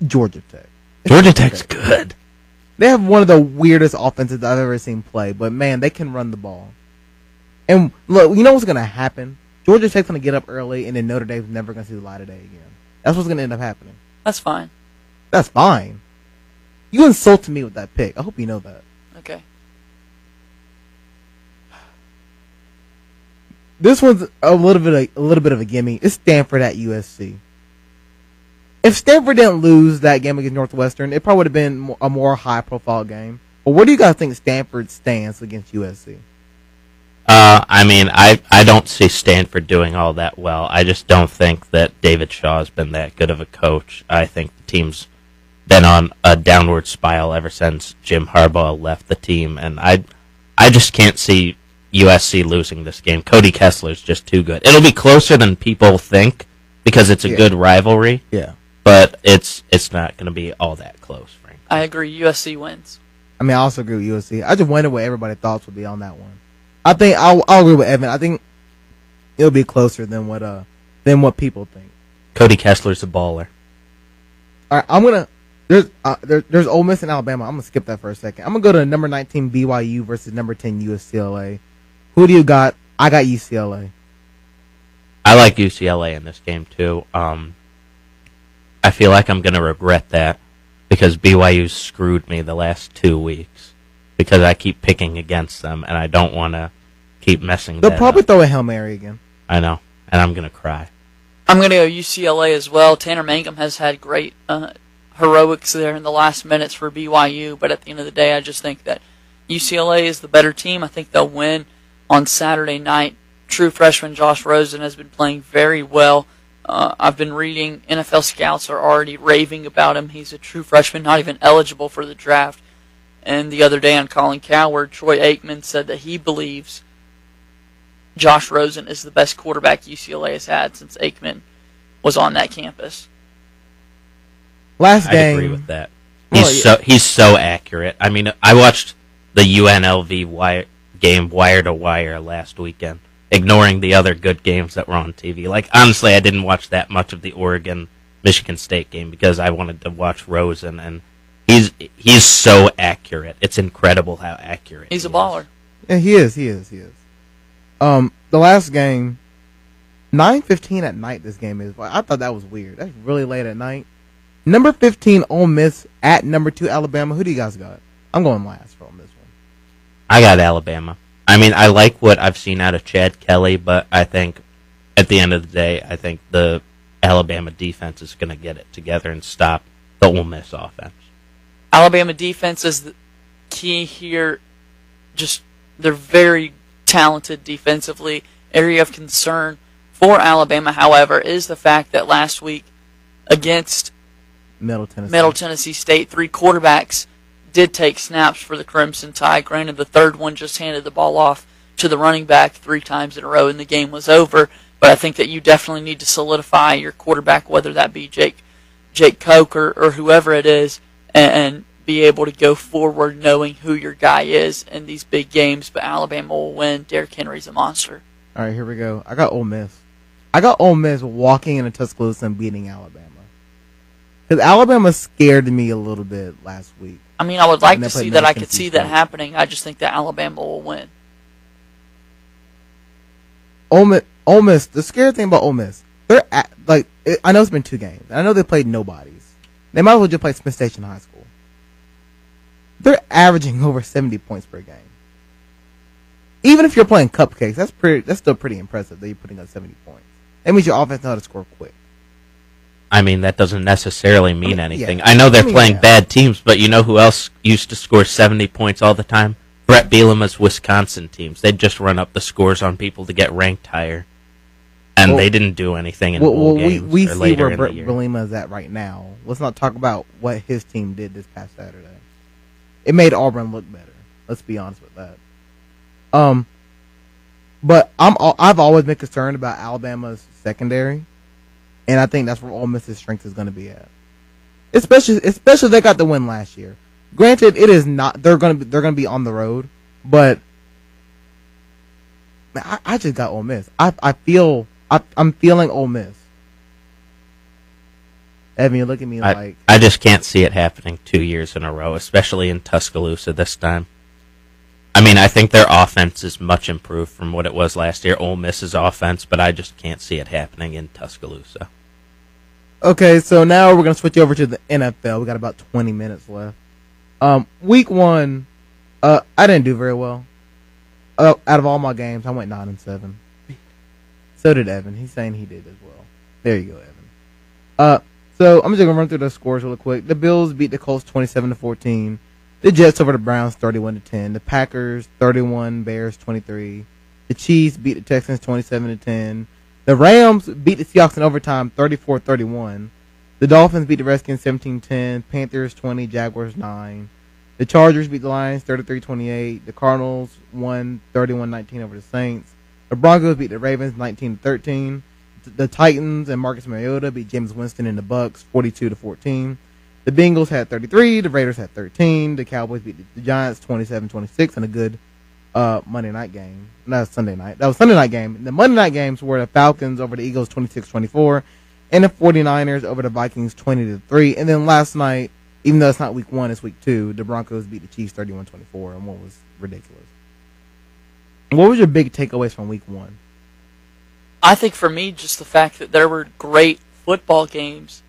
Georgia Tech. Georgia Tech's good. They have one of the weirdest offenses I've ever seen play, but man, they can run the ball. And look, you know what's going to happen? Georgia Tech's going to get up early, and then Notre Dame's never going to see the light of day again. That's what's going to end up happening. That's fine. That's fine. You insulted me with that pick. I hope you know that. Okay. This one's a little bit of a gimme. It's Stanford at USC. If Stanford didn't lose that game against Northwestern, it probably would have been a more high-profile game. But where do you guys think Stanford stands against USC? I mean, I don't see Stanford doing all that well. I just don't think that David Shaw's been that good of a coach. I think the team's been on a downward spiral ever since Jim Harbaugh left the team, and I just can't see USC losing this game. Cody Kessler's just too good. It'll be closer than people think because it's a good rivalry. Yeah. But it's not going to be all that close, frankly. I agree. USC wins. I mean, I also agree with USC. I just wonder what everybody's thoughts would be on that one. I think I'll agree with Evan. I think it'll be closer than what people think. Cody Kessler's a baller. All right, I'm gonna. There's Ole Miss and Alabama. I'm gonna skip that for a second. I'm gonna go to number 19 BYU versus number 10 UCLA. Who do you got? I got UCLA. I like UCLA in this game too. I feel like I'm gonna regret that because BYU screwed me the last 2 weeks because I keep picking against them and I don't want to keep messing. They'll probably throw a Hail Mary again. I know, and I'm gonna cry. I'm gonna go UCLA as well. Tanner Mangum has had great heroics there in the last minutes for BYU, but at the end of the day, I just think that UCLA is the better team. I think they'll win on Saturday night. True freshman Josh Rosen has been playing very well. I've been reading NFL scouts are already raving about him. He's a true freshman, not even eligible for the draft. And the other day on Colin Cowherd, Troy Aikman said that he believes Josh Rosen is the best quarterback UCLA has had since Aikman was on that campus. Last game. I agree with that. He's so accurate. I mean, I watched the UNLV game wire to wire last weekend, ignoring the other good games that were on TV. Like, honestly, I didn't watch that much of the Oregon-Michigan State game because I wanted to watch Rosen, and he's so accurate. It's incredible how accurate he's a baller. Yeah, he is. The last game, 9:15 at night. This game is. I thought that was weird. That's really late at night. Number 15, Ole Miss at number 2, Alabama. Who do you guys got? I'm going last for Ole Miss one. I got Alabama. I mean, I like what I've seen out of Chad Kelly, but I think at the end of the day, I think the Alabama defense is going to get it together and stop the Ole Miss offense. Alabama defense is the key here. Just they're very talented defensively. Area of concern for Alabama, however, is the fact that last week against Middle Tennessee State, 3 quarterbacks did take snaps for the Crimson Tide. Granted, the third one just handed the ball off to the running back 3 times in a row, and the game was over. But I think that you definitely need to solidify your quarterback, whether that be Jake Koch or whoever it is, and be able to go forward knowing who your guy is in these big games. But Alabama will win. Derrick Henry's a monster. All right, here we go. I got Ole Miss. I got Ole Miss walking into Tuscaloosa and beating Alabama. Because Alabama scared me a little bit last week. I mean, I would like to see that. I could see that happening. I just think that Alabama will win. Ole Miss. The scary thing about Ole Miss, I know it's been 2 games. I know they played nobodies. They might as well just play Smith Station High School. They're averaging over 70 points per game. Even if you're playing cupcakes, that's still pretty impressive that you're putting up 70 points. That means your offense knows how to score quick. I mean, that doesn't necessarily mean anything. Yeah. I know they're playing bad teams, but you know who else used to score 70 points all the time? Brett Bielema's Wisconsin teams. They'd just run up the scores on people to get ranked higher. And they didn't do anything in bowl games we or see later where in Brett the year. Bielema is at right now. Let's not talk about what his team did this past Saturday. It made Auburn look better. Let's be honest with that. But I've always been concerned about Alabama's secondary, and I think that's where Ole Miss's strength is going to be at. Especially they got the win last year. Granted, it is not. They're going to be on the road, but man, I just got Ole Miss. I'm feeling Ole Miss. Evan, you look at me like I just can't see it happening 2 years in a row, especially in Tuscaloosa this time. I mean, I think their offense is much improved from what it was last year, Ole Miss's offense, but I just can't see it happening in Tuscaloosa. Okay, so now we're going to switch over to the NFL. We got about 20 minutes left. Week 1, I didn't do very well. Out of all my games, I went 9-7. So did Evan. He's saying he did as well. There you go, Evan. So I'm just going to run through the scores real quick. The Bills beat the Colts 27-14. The Jets over the Browns 31-10. The Packers 31, Bears 23. The Chiefs beat the Texans 27-10. The Rams beat the Seahawks in overtime 34-31. The Dolphins beat the Redskins 17-10. Panthers 20, Jaguars 9. The Chargers beat the Lions 33-28. The Cardinals won 31-19 over the Saints. The Broncos beat the Ravens 19-13. The Titans and Marcus Mariota beat James Winston and the Bucks 42-14. The Bengals had 33. The Raiders had 13. The Cowboys beat the Giants 27-26 in a good Monday night game. That was Sunday night. That was Sunday night game. The Monday night games were the Falcons over the Eagles 26-24 and the 49ers over the Vikings 20-3. And then last night, even though it's not week 1, it's week 2, the Broncos beat the Chiefs 31-24 and what was ridiculous. What was your big takeaways from week 1? I think for me, just the fact that there were great football games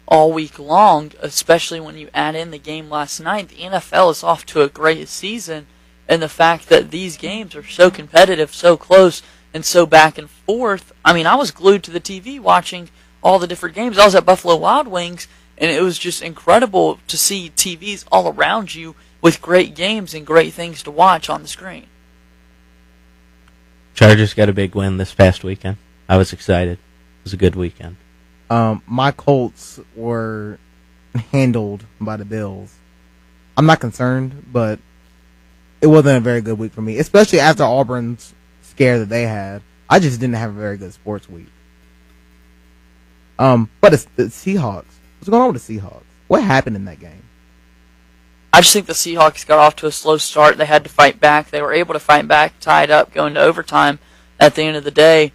all week long, especially when you add in the game last night. The NFL is off to a great season, and the fact that these games are so competitive, so close, and so back and forth. I mean, I was glued to the TV watching all the different games. I was at Buffalo Wild Wings, And it was just incredible to see TVs all around you with great games and great things to watch on the screen. Chargers got a big win this past weekend. I was excited. It was a good weekend. My Colts were handled by the Bills. I'm not concerned, but it wasn't a very good week for me, especially after Auburn's scare that they had. I just didn't have a very good sports week. But it's the Seahawks. What's going on with the Seahawks? What happened in that game? I just think the Seahawks got off to a slow start. They had to fight back. They were able to fight back, tied up, going to overtime. At the end of the day,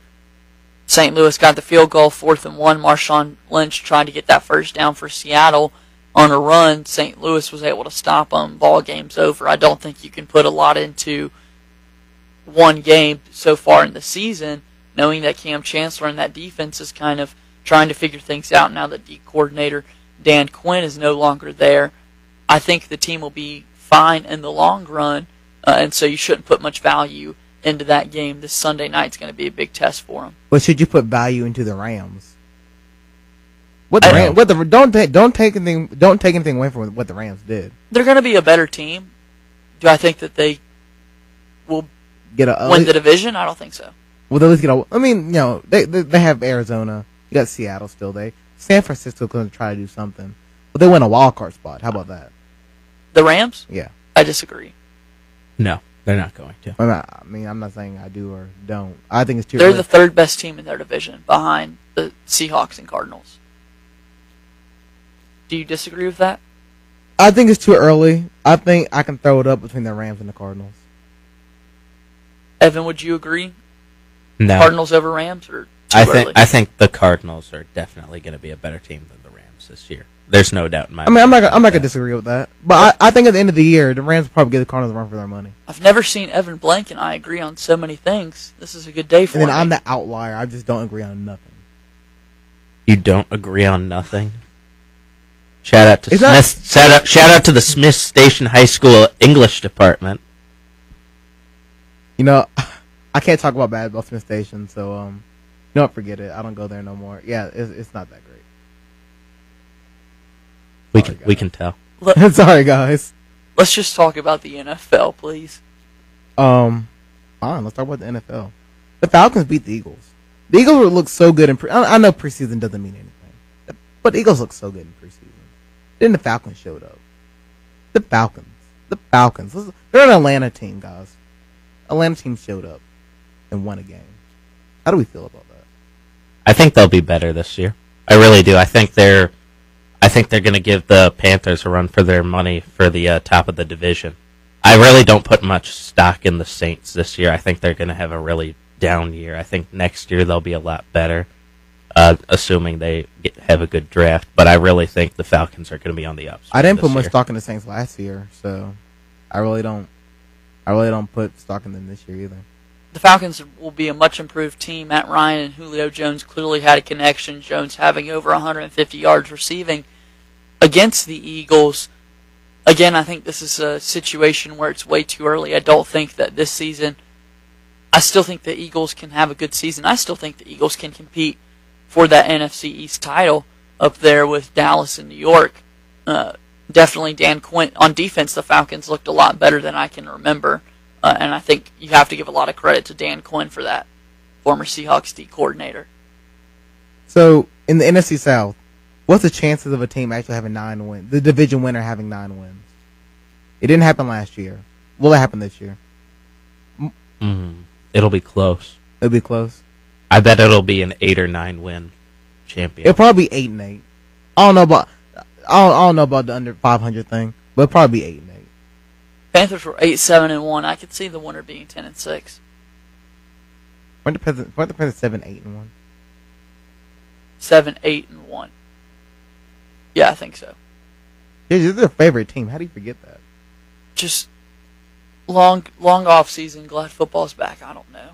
St. Louis got the field goal, 4th and 1. Marshawn Lynch tried to get that first down for Seattle on a run. St. Louis was able to stop them. Ball game's over. I don't think you can put a lot into one game so far in the season, knowing that Cam Chancellor and that defense is kind of trying to figure things out now that D coordinator Dan Quinn is no longer there. I think the team will be fine in the long run, and so you shouldn't put much value into that game. This Sunday night's going to be a big test for them. But should you put value into the Rams? Don't take anything away from what the Rams did. They're going to be a better team. Do I think that they will win the division? I don't think so. Well, at least get a. I mean, you know, they have Arizona. You got Seattle still. San Francisco going to try to do something, but they win a wild card spot. How about that? The Rams? Yeah, I disagree. No, they're not going to. I'm not saying I do or don't. I think it's too. They're the third best team in their division, behind the Seahawks and Cardinals. Do you disagree with that? I think it's too early. I think I can throw it up between the Rams and the Cardinals. Evan, would you agree? No. Cardinals over Rams, or too early? I think the Cardinals are definitely going to be a better team than the Rams this year. There's no doubt in my opinion. I'm not gonna disagree with that. But I think at the end of the year, the Rams will probably give the Cardinals a run for their money. I've never seen Evan Blank and I agree on so many things. This is a good day for me. And then I'm the outlier. I just don't agree on nothing. You don't agree on nothing? Shout out to Smith. Shout out to the Smith Station High School English department. You know, I can't talk about Smith Station, so don't forget it. I don't go there no more. Yeah, it's not that great. We can tell. Sorry, guys. Let's just talk about the NFL, please. Fine. Let's talk about the NFL. The Falcons beat the Eagles. The Eagles look so good in I know preseason doesn't mean anything, but the Eagles look so good in preseason. Then the Falcons showed up. The Falcons. They're an Atlanta team, guys. Atlanta team showed up and won a game. How do we feel about that? I think they'll be better this year. I really do. I think they're going to give the Panthers a run for their money for the top of the division. I really don't put much stock in the Saints this year. I think they're going to have a really down year. I think next year they'll be a lot better, assuming they have a good draft. But I really think the Falcons are going to be on the upside. I didn't put much stock in the Saints last year, so I really don't put stock in them this year either. The Falcons will be a much improved team. Matt Ryan and Julio Jones clearly had a connection. Jones having over 150 yards receiving against the Eagles. Again, I think this is a situation where it's way too early. I don't think that this season, I still think the Eagles can have a good season. I still think the Eagles can compete for that NFC East title up there with Dallas and New York. Definitely Dan Quinn. On defense, the Falcons looked a lot better than I can remember. And I think you have to give a lot of credit to Dan Quinn for that, former Seahawks D coordinator. So, in the NFC South, what's the chances of a team actually having 9 wins? The division winner having 9 wins? It didn't happen last year. Will it happen this year? It'll be close. It'll be close? I bet it'll be an 8 or 9 win champion. It'll probably be 8-8. I don't know about the under 500 thing, but it'll probably be 8-8. Panthers were 8-7-1. I could see the winner being 10-6. Weren't the Panthers 7-8-1? 7-8-1. Yeah, I think so. They're their favorite team. How do you forget that? Just long off season. Glad football's back. I don't know.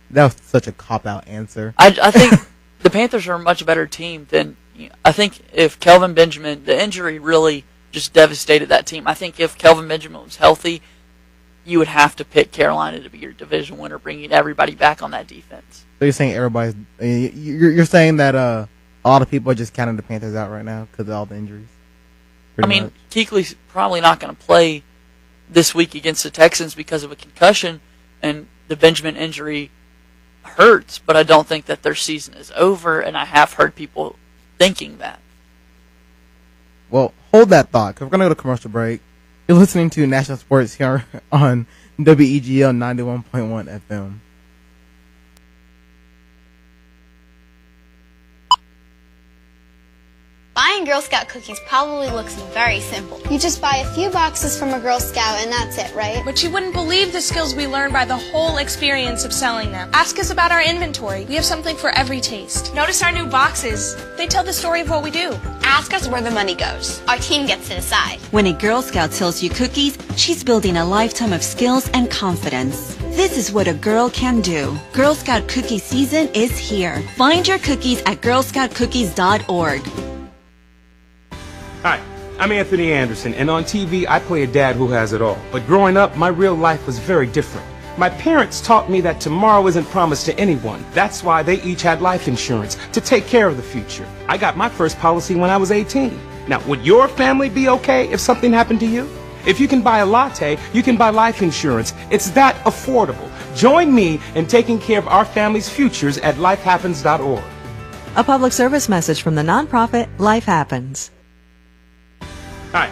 That was such a cop-out answer. I think the Panthers are a much better team than. I think if Kelvin Benjamin, the injury really just devastated that team. I think if Kelvin Benjamin was healthy, you would have to pick Carolina to be your division winner, bringing everybody back on that defense. So you're saying everybody's. You're saying that a lot of people are just counting the Panthers out right now because of all the injuries. I mean, Kuechly's probably not going to play this week against the Texans because of a concussion, and the Benjamin injury hurts, but I don't think that their season is over, and I have heard people thinking that. Well, hold that thought, because we're going to go to commercial break. You're listening to National Sports here on WEGL 91.1 FM. Buying Girl Scout cookies probably looks very simple. You just buy a few boxes from a Girl Scout and that's it, right? But you wouldn't believe the skills we learned by the whole experience of selling them. Ask us about our inventory. We have something for every taste. Notice our new boxes. They tell the story of what we do. Ask us where the money goes. Our team gets to decide. When a Girl Scout sells you cookies, she's building a lifetime of skills and confidence. This is what a girl can do. Girl Scout cookie season is here. Find your cookies at girlscoutcookies.org. Hi, I'm Anthony Anderson, and on TV I play a dad who has it all. But growing up, my real life was very different. My parents taught me that tomorrow isn't promised to anyone. That's why they each had life insurance to take care of the future. I got my first policy when I was 18. Now, would your family be okay if something happened to you? If you can buy a latte, you can buy life insurance. It's that affordable. Join me in taking care of our family's futures at lifehappens.org. A public service message from the nonprofit Life Happens. Hi.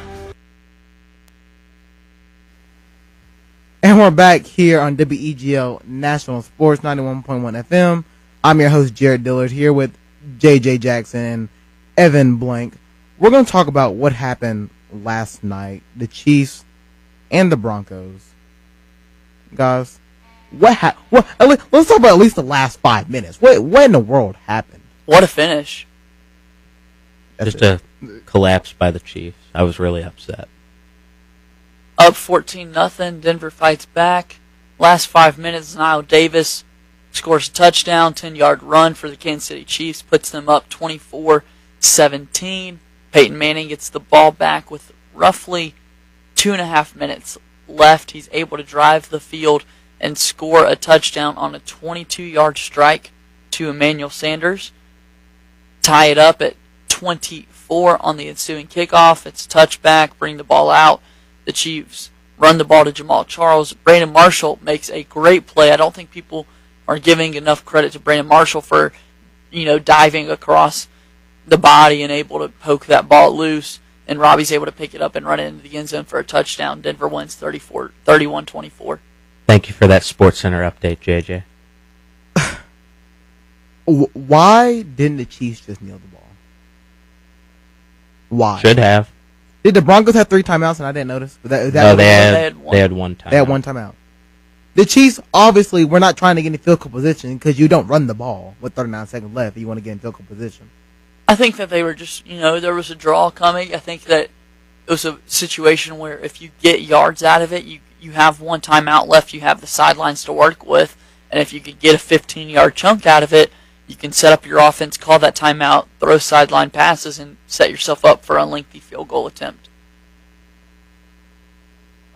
And we're back here on WEGL National Sports 91.1 FM. I'm your host, Jared Dillard, here with JJ Jackson and Evan Blank. We're going to talk about what happened last night, the Chiefs and the Broncos. Guys, let's talk about at least the last 5 minutes. What in the world happened? What a finish. Just a collapse by the Chiefs. I was really upset. Up 14-0. Denver fights back. Last 5 minutes, Knile Davis scores a touchdown, 10-yard run for the Kansas City Chiefs, puts them up 24-17. Peyton Manning gets the ball back with roughly 2.5 minutes left. He's able to drive the field and score a touchdown on a 22-yard strike to Emmanuel Sanders. Tie it up at 24 on the ensuing kickoff. It's a touchback, bring the ball out. The Chiefs run the ball to Jamal Charles. Brandon Marshall makes a great play. I don't think people are giving enough credit to Brandon Marshall for, diving across the body and able to poke that ball loose. And Robbie's able to pick it up and run it into the end zone for a touchdown. Denver wins 31-24. Thank you for that SportsCenter update, JJ. Why didn't the Chiefs just kneel the ball? Why? Should have. Did the Broncos have 3 timeouts and I didn't notice? No, they had one timeout. They had one timeout. The Chiefs, obviously, were not trying to get in field goal position because you don't run the ball with 39 seconds left if you want to get in field goal position. I think that they were just, there was a draw coming. I think that it was a situation where if you get yards out of it, you have one timeout left, you have the sidelines to work with, and if you could get a 15-yard chunk out of it, you can set up your offense, call that timeout, throw sideline passes, and set yourself up for a lengthy field goal attempt.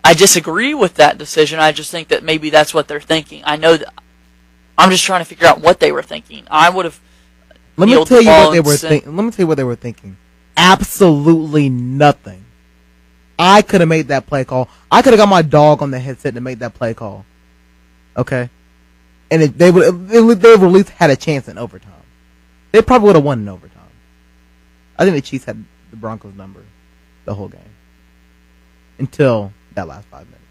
I disagree with that decision. I just think that maybe that's what they're thinking. I know that I'm just trying to figure out what they were thinking. I would have. Let me tell you what they were thinking. Let me tell you what they were thinking. Absolutely nothing. I could have made that play call. I could have got my dog on the headset to make that play call. Okay. And they would at least had a chance in overtime. They probably would have won in overtime. I think the Chiefs had the Broncos number the whole game. Until that last 5 minutes.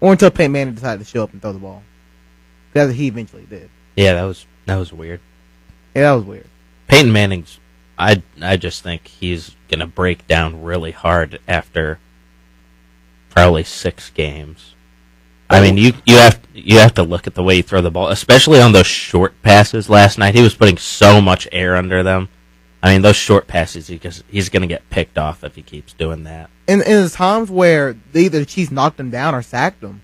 Or until Peyton Manning decided to show up and throw the ball. Because he eventually did. Yeah, that was weird. Yeah, that was weird. Peyton Manning's, I just think he's going to break down really hard after probably 6 games. I mean, you have to look at the way you throw the ball, especially on those short passes last night. He was putting so much air under them. I mean, those short passes, he's going to get picked off if he keeps doing that. And there's times where either the Chiefs knocked him down or sacked him.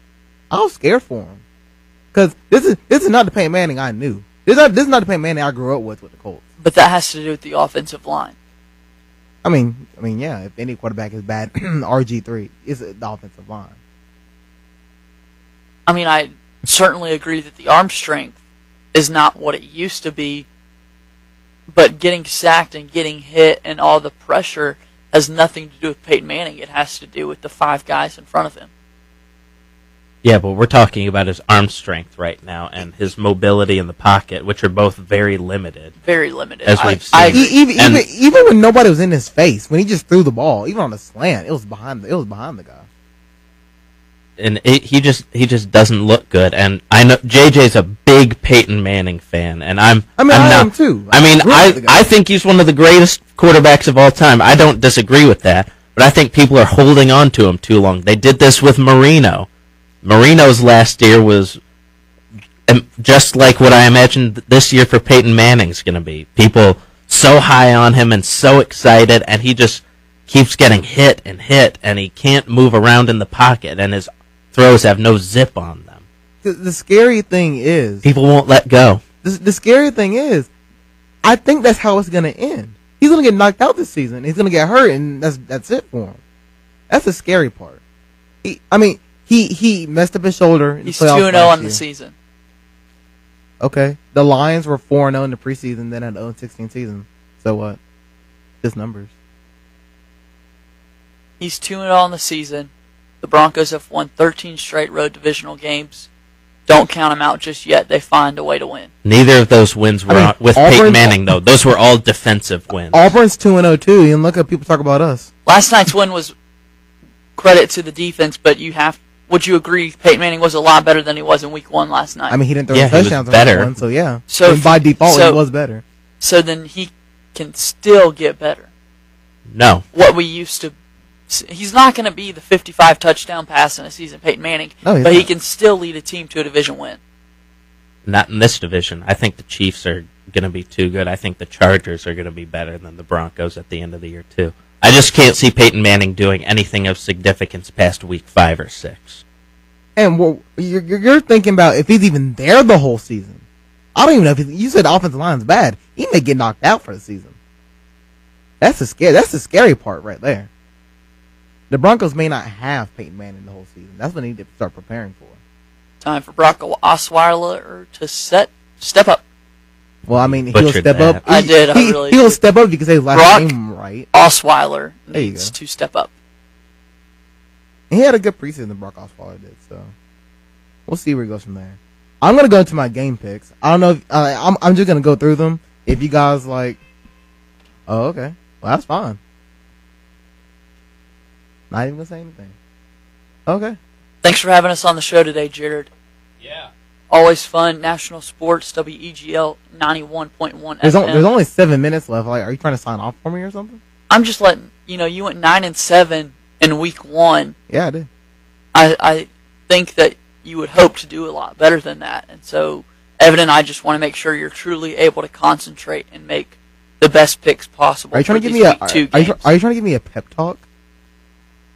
I was scared for him. Because this is not the Peyton Manning I knew. This is not the Peyton Manning I grew up with the Colts. But that has to do with the offensive line. I mean, yeah, if any quarterback is bad, RG3 is the offensive line. I mean, I certainly agree that the arm strength is not what it used to be, But getting sacked and getting hit and all the pressure has nothing to do with Peyton Manning. It has to do with the 5 guys in front of him. Yeah, but we're talking about his arm strength right now and his mobility in the pocket, which are both very limited. Very limited. As we've seen. Even when nobody was in his face, when he just threw the ball, even on a slant, it was behind the guy. And he just doesn't look good. And I know JJ's a big Peyton Manning fan, and I am too. I think he's one of the greatest quarterbacks of all time. I don't disagree with that, but I think people are holding on to him too long. They did this with Marino. Marino's last year was just like what I imagined this year for Peyton Manning's going to be. People so high on him and so excited, and he just keeps getting hit, and he can't move around in the pocket, and his throws have no zip on them. The scary thing is... people won't let go. The scary thing is, I think that's how it's going to end. He's going to get knocked out this season. He's going to get hurt, and that's it for him. That's the scary part. He messed up his shoulder. He's 2-0 on the season. Okay. The Lions were 4-0 in the preseason, then had an 0-16 season. So what? Just numbers. He's 2-0 on the season. The Broncos have won 13 straight road divisional games. Don't count them out just yet. They find a way to win. Neither of those wins were with Peyton Manning, though. Those were all defensive wins. Auburn's 2-0 too. And look at people talk about us. Last night's win was credit to the defense, but would you agree Peyton Manning was a lot better than he was in Week 1 last night? I mean, he didn't throw any touchdowns in Week 1, so yeah. So by default, he was better. So then he can still get better. No. What we used to... He's not going to be the 55 touchdown pass in a season, Peyton Manning, but he can still lead a team to a division win. Not in this division. I think the Chiefs are going to be too good. I think the Chargers are going to be better than the Broncos at the end of the year, too. I just can't see Peyton Manning doing anything of significance past Week 5 or 6. And you're thinking about if he's even there the whole season. I don't even know if you said the offensive line's bad. He may get knocked out for the season. That's the scary part right there. The Broncos may not have Peyton Manning the whole season. That's what they need to start preparing for. Time for Brock Osweiler to step up. Well, I mean, he'll step up. He'll step up if you can say his last name right. Osweiler needs to step up. And he had a good preseason, Brock Osweiler did, so we'll see where he goes from there. I'm going to go into my game picks. I don't know if I'm just going to go through them. If you guys like, oh, okay. Well, that's fine. Not even going to say anything. Okay. Thanks for having us on the show today, Jared. Yeah. Always fun. National Sports, WEGL 91.1 FM. There's only 7 minutes left. Like, are you trying to sign off for me or something? I'm just letting you know you went 9-7 in Week 1. Yeah, I did. I think that you would hope to do a lot better than that, and so Evan and I just want to make sure you're truly able to concentrate and make the best picks possible. Are you trying to give me Are you trying to give me a pep talk?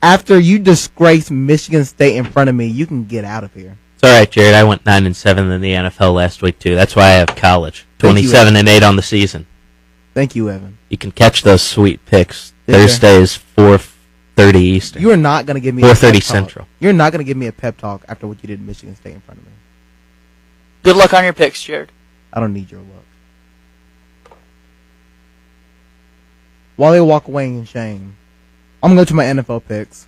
After you disgrace Michigan State in front of me, you can get out of here. It's all right, Jared. I went 9-7 in the NFL last week too. That's why I have college. 27-8 on the season. Thank you, Evan. You can catch those sweet picks. Thursdays 4:30 Eastern. You are not going to give me 4:30 Central. You're not going to give me a pep talk after what you did in Michigan State in front of me. Good luck on your picks, Jared. I don't need your luck. While they walk away in shame, I'm going to go to my NFL picks.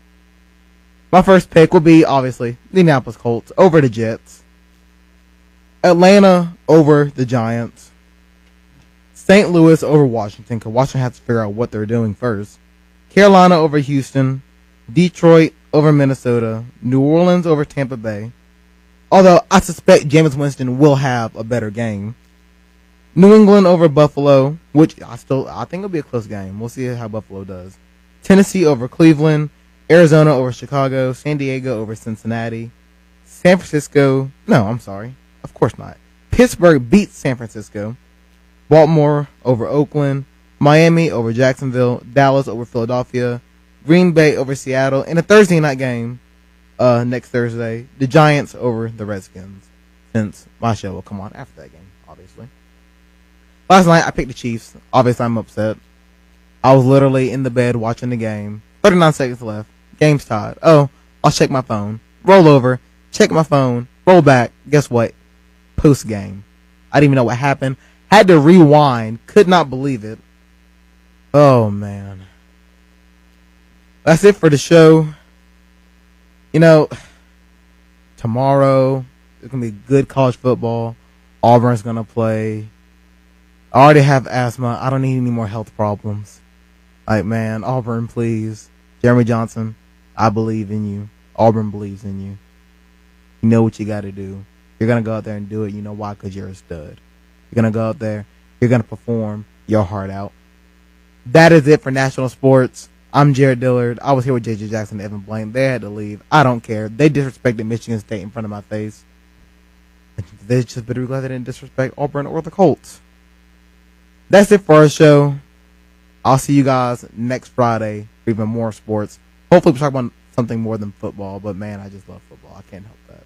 My first pick will be, obviously, the Indianapolis Colts over the Jets. Atlanta over the Giants. St. Louis over Washington, because Washington has to figure out what they're doing first. Carolina over Houston. Detroit over Minnesota. New Orleans over Tampa Bay. Although I suspect Jameis Winston will have a better game. New England over Buffalo, which I think it'll be a close game. We'll see how Buffalo does. Tennessee over Cleveland. Arizona over Chicago. San Diego over Cincinnati. San Francisco. No, I'm sorry. Of course not. Pittsburgh beats San Francisco. Baltimore over Oakland. Miami over Jacksonville. Dallas over Philadelphia. Green Bay over Seattle. And a Thursday night game next Thursday. The Giants over the Redskins. Since my show will come on after that game, obviously. Last night, I picked the Chiefs. Obviously, I'm upset. I was literally in the bed watching the game. 39 seconds left. Game's tied. Oh, I'll check my phone. Roll over. Check my phone. Roll back. Guess what? Post game. I didn't even know what happened. Had to rewind. Could not believe it. Oh, man. That's it for the show. You know, tomorrow it's going to be good college football. Auburn's going to play. I already have asthma. I don't need any more health problems. Like, man, Auburn, please. Jeremy Johnson, I believe in you. Auburn believes in you. You know what you got to do. You're going to go out there and do it. You know why? Because you're a stud. You're going to go out there. You're going to perform your heart out. That is it for national sports. I'm Jared Dillard. I was here with J.J. Jackson and Evan Blaine. They had to leave. I don't care. They disrespected Michigan State in front of my face. They just better be glad they didn't disrespect Auburn or the Colts. That's it for our show. I'll see you guys next Friday for even more sports. Hopefully we'll talk about something more than football. But, man, I just love football. I can't help that.